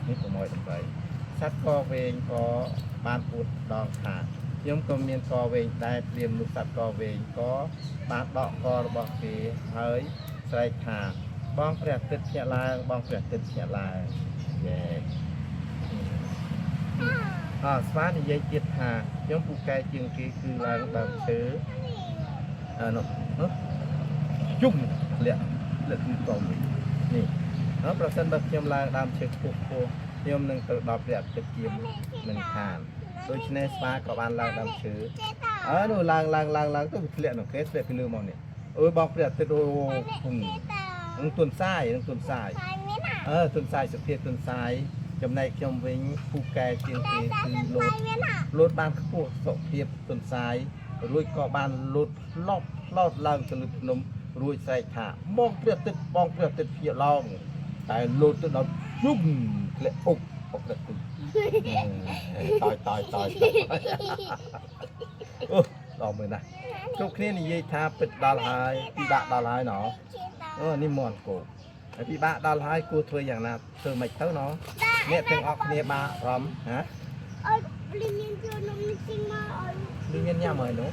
នេះ6ដើម្បីសត្វកវែងក៏បានពួតដងខាខ្ញុំក៏មានកវែងដែរព្រាមនោះសត្វកវែងក៏បានដកករបស់គេហើយស្រែកថាបងព្រះអាទិត្យភ្ញាក់ឡើងបងព្រះអាទិត្យភ្ញាក់ឡើងយេស្វានិយាយទៀតថាខ្ញុំពូកែជាងគេគឺឡើងដើមឈើនោះជុំលាក់គឺកុំនេះប្រសិនបើខ្ញុំឡើងដើមឈើខ្ពស់ខ្ញុំនឹងទៅដល់ព្រះអាទិត្យជាមិនខានដូច្នេះស្វាក៏បានឡើងដើមឈើនោះឡើងទៅធ្លាក់នោះគេធ្លាក់ពីលើមកនេះអូយបងព្រះអាទិត្យអូនឹងទុនសាយទុនសាយសុភាទុនសាយចំណែកខ្ញុំវិញពូកែជាងគេគឺលោតបានខ្ពស់សុភាពទុនសាយរួចក៏បានលោតឡោតឡើងទៅលើភ្នំរួចស្រែកថាបងព្រះអាទិត្យភ្ញាក់ឡើងតែលោតទៅដល់ជុំធ្លាក់អុកព្រះអាទិត្យតយអូដល់មើលណាគ្រប់គ្នានិយាយថាពិតដល់ហើយពិបាកដល់ហើយណ៎នេះមន់គោហើយពិបាកដល់ហើយគួរធ្វើយ៉ាងណាធ្វើមិនទៅណ៎អ្នកទាំងអស់គ្នាបារម្ភហ៎អើលីមានចូលនំនេះជិះមកអើលីមានញ៉ាំហើយនោះ